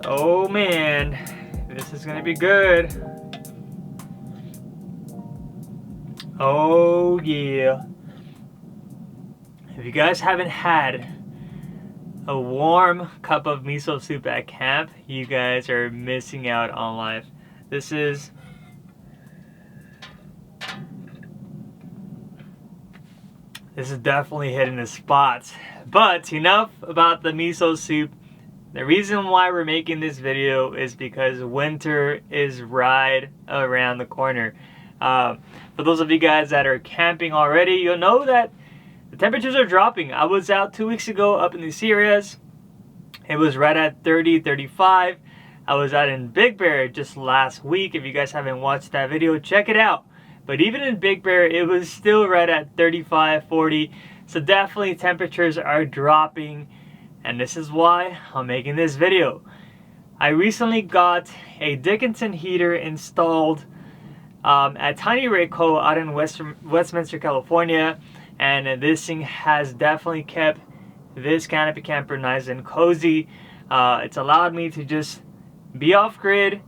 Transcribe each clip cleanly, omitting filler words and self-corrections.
Oh man, this is gonna be good. Oh yeah. If you guys haven't had a warm cup of miso soup at camp, you guys are missing out on life. This is definitely hitting the spots. But enough about the miso soup. The reason why we're making this video is because winter is right around the corner. For those of you guys that are camping already, you'll know that the temperatures are dropping. I was out 2 weeks ago up in these areas. It was right at 30, 35. I was out in Big Bear just last week. If you guys haven't watched that video, check it out. But even in Big Bear, it was still right at 35, 40. So definitely temperatures are dropping. And this is why I'm making this video. I recently got a Dickinson heater installed at TinyRig Co out in Westminster, California. And this thing has definitely kept this canopy camper nice and cozy. It's allowed me to just be off grid,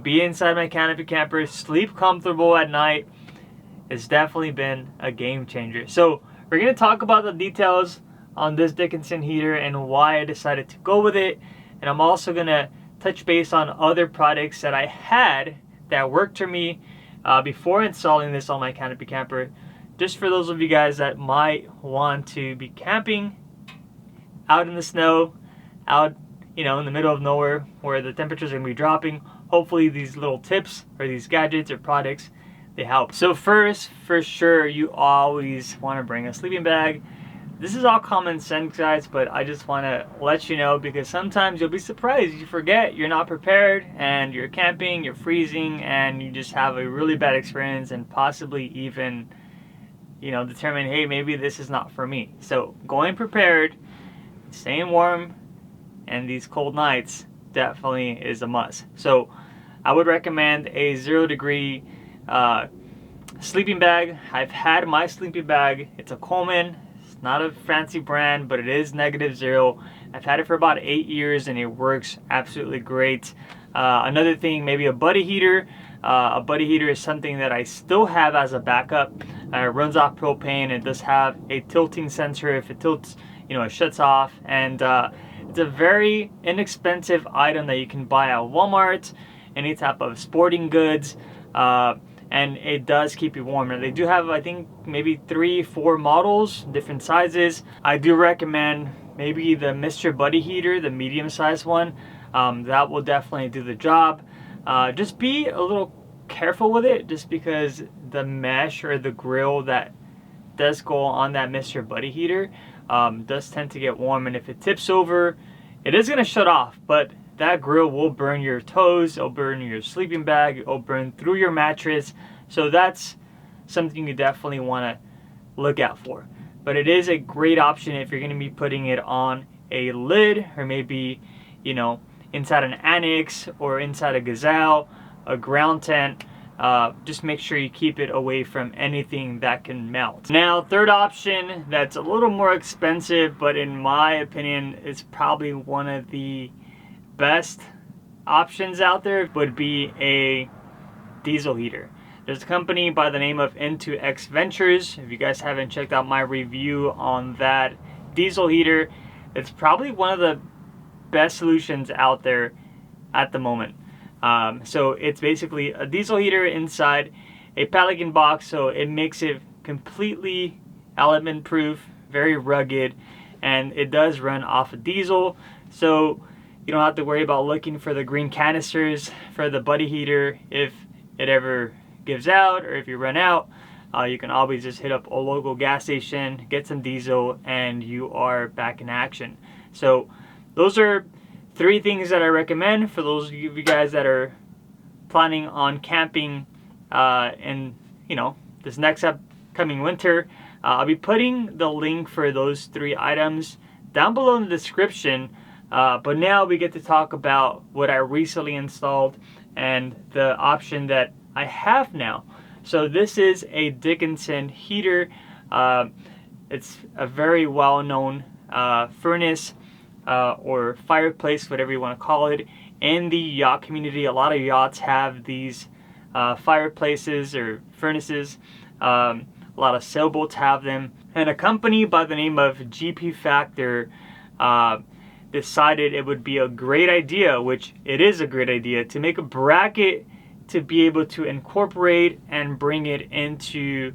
be inside my canopy camper, sleep comfortable at night. It's definitely been a game changer. So we're going to talk about the details on this Dickinson heater and why I decided to go with it. And I'm also going to touch base on other products that I had that worked for me before installing this on my canopy camper. Just for those of you guys that might want to be camping out in the snow, out in the middle of nowhere where the temperatures are going to be dropping. Hopefully these little tips or these gadgets or products, they help. So first, for sure, you always want to bring a sleeping bag. This is all common sense, guys, but I just want to let you know because sometimes you'll be surprised. You forget, you're not prepared, and you're camping, you're freezing, and you just have a really bad experience and possibly even, determine, hey, maybe this is not for me. So going prepared, staying warm, and these cold nights definitely is a must. So I would recommend a 0-degree sleeping bag. I've had my sleeping bag. It's a Coleman. It's not a fancy brand, but it is -0. I've had it for about 8 years and it works absolutely great. Another thing, maybe a buddy heater. A buddy heater is something that I still have as a backup. It runs off propane. It does have a tilting sensor. If it tilts, it shuts off. And it's a very inexpensive item that you can buy at Walmart, any type of sporting goods. And it does keep you warm. And they do have, I think, maybe 3-4 models, different sizes. I do recommend maybe the Mr. Buddy heater, the medium-sized one. That will definitely do the job. Just be a little careful with it, just because the mesh or the grill that does go on that Mr. Buddy heater does tend to get warm. And if it tips over, it is going to shut off, but that grill will burn your toes, it'll burn your sleeping bag, it'll burn through your mattress. So that's something you definitely want to look out for. But it is a great option if you're going to be putting it on a lid, or maybe, inside an annex or inside a gazelle, a ground tent. Just make sure you keep it away from anything that can melt. Now, third option that's a little more expensive, but in my opinion is probably one of the best options out there, would be a diesel heater. There's a company by the name of Intoxventures. If you guys haven't checked out my review on that diesel heater, it's probably one of the best solutions out there at the moment. So it's basically a diesel heater inside a Pelican box, so it makes it completely element proof, very rugged, and it does run off of diesel, so you don't have to worry about looking for the green canisters for the buddy heater if it ever gives out or if you run out. You can always just hit up a local gas station, get some diesel, and you are back in action. So those are 3 things that I recommend for those of you guys that are planning on camping in, you know, this next upcoming winter. I'll be putting the link for those 3 items down below in the description. But now we get to talk about what I recently installed and the option that I have now. So this is a Dickinson heater. It's a very well-known furnace or fireplace, whatever you want to call it, in the yacht community. A lot of yachts have these fireplaces or furnaces. A lot of sailboats have them. And a company by the name of GP Factor decided it would be a great idea, which it is a great idea, to make a bracket to be able to incorporate and bring it into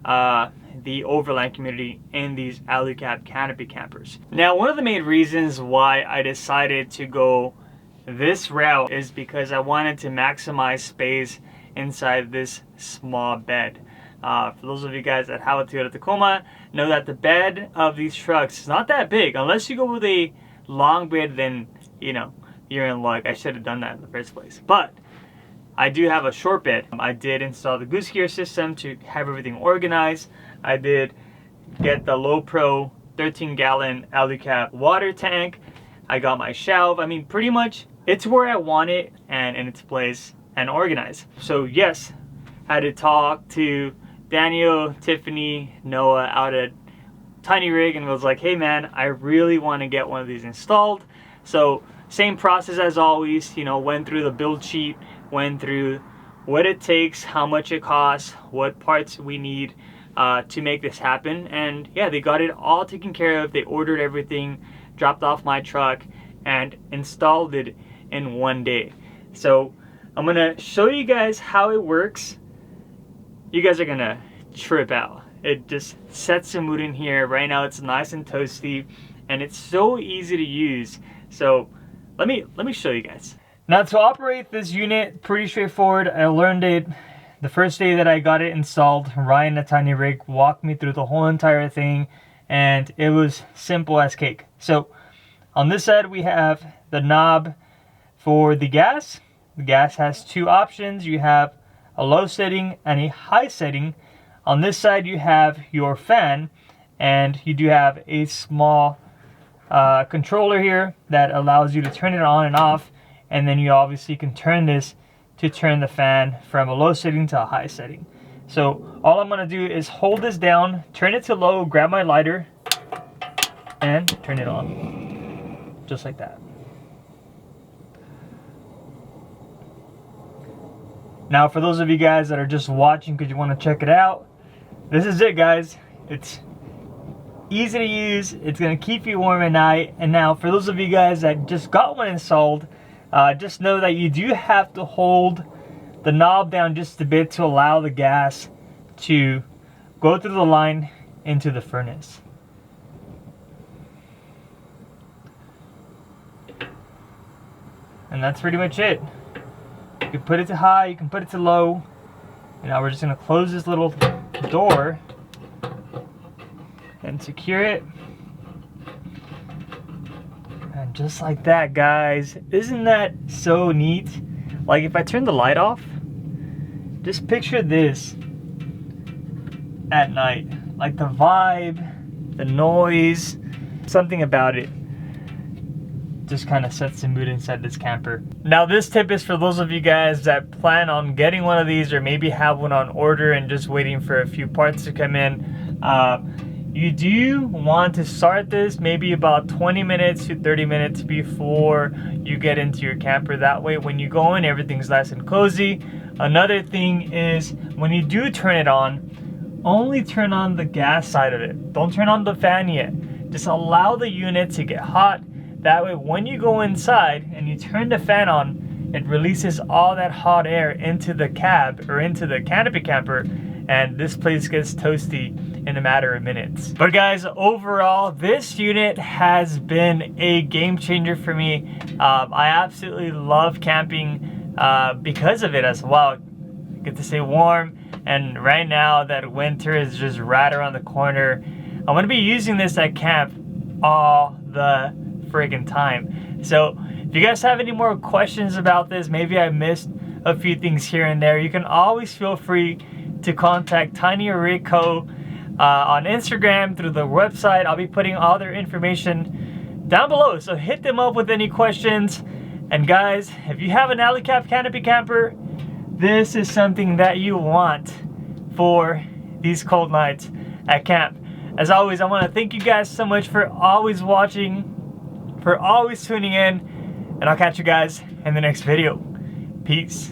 the overland community in these Alu-cab Canopy campers. Now, one of the main reasons why I decided to go this route is because I wanted to maximize space inside this small bed. For those of you guys that have a Toyota Tacoma, know that the bed of these trucks is not that big. Unless you go with a long bed, then, you know, you're in luck. I should have done that in the first place. But I do have a short bed. I did install the goose gear system to have everything organized. I did get the low pro 13-gallon Alu-cab water tank. I got my shelf. I mean, pretty much it's where I want it and in its place and organized. So yes, I had to talk to Daniel, Tiffany, Noah out at TinyRig and was like, hey man, I really want to get one of these installed. So same process as always, you know, went through the build sheet, went through what it takes, how much it costs, what parts we need to make this happen. And yeah, they got it all taken care of. They ordered everything, dropped off my truck, and installed it in one day. So I'm gonna show you guys how it works. You guys are gonna trip out. It just sets the mood in here. Right now it's nice and toasty and it's so easy to use. So let me show you guys. Now, to operate this unit, pretty straightforward. I learned it the first day that I got it installed. Ryan at TinyRig walked me through the whole entire thing and it was simple as cake. So on this side we have the knob for the gas. The gas has 2 options. You have a low setting and a high setting. On this side you have your fan, and you do have a small controller here that allows you to turn it on and off, and then you obviously can turn this to turn the fan from a low setting to a high setting. So all I'm going to do is hold this down, turn it to low, grab my lighter, and turn it on. Just like that. Now, for those of you guys that are just watching because you want to check it out, this is it, guys. It's easy to use. It's going to keep you warm at night. And now, for those of you guys that just got one installed, just know that you do have to hold the knob down just a bit to allow the gas to go through the line into the furnace. And that's pretty much it. You can put it to high, you can put it to low. And now we're just going to close this little door and secure it. And just like that, guys. Isn't that so neat? Like, if I turn the light off, just picture this at night. Like the vibe, the noise, something about it just kind of sets the mood inside this camper. Now, this tip is for those of you guys that plan on getting one of these or maybe have one on order and just waiting for a few parts to come in. You do want to start this maybe about 20 minutes to 30 minutes before you get into your camper. That way when you go in, everything's nice and cozy. Another thing is, when you do turn it on, only turn on the gas side of it. Don't turn on the fan yet. Just allow the unit to get hot. That way when you go inside and you turn the fan on, it releases all that hot air into the cab or into the canopy camper, and this place gets toasty in a matter of minutes. But guys, overall, this unit has been a game changer for me. I absolutely love camping because of it as well. I get to stay warm, and right now that winter is just right around the corner, I'm gonna be using this at camp all the friggin' time. So if you guys have any more questions about this, maybe I missed a few things here and there, you can always feel free to contact TinyRig Co on Instagram, through the website. I'll be putting all their information down below, so hit them up with any questions. And guys, if you have an Alu-cab canopy camper, this is something that you want for these cold nights at camp. As always, I want to thank you guys so much for always watching, for always tuning in, and I'll catch you guys in the next video. Peace.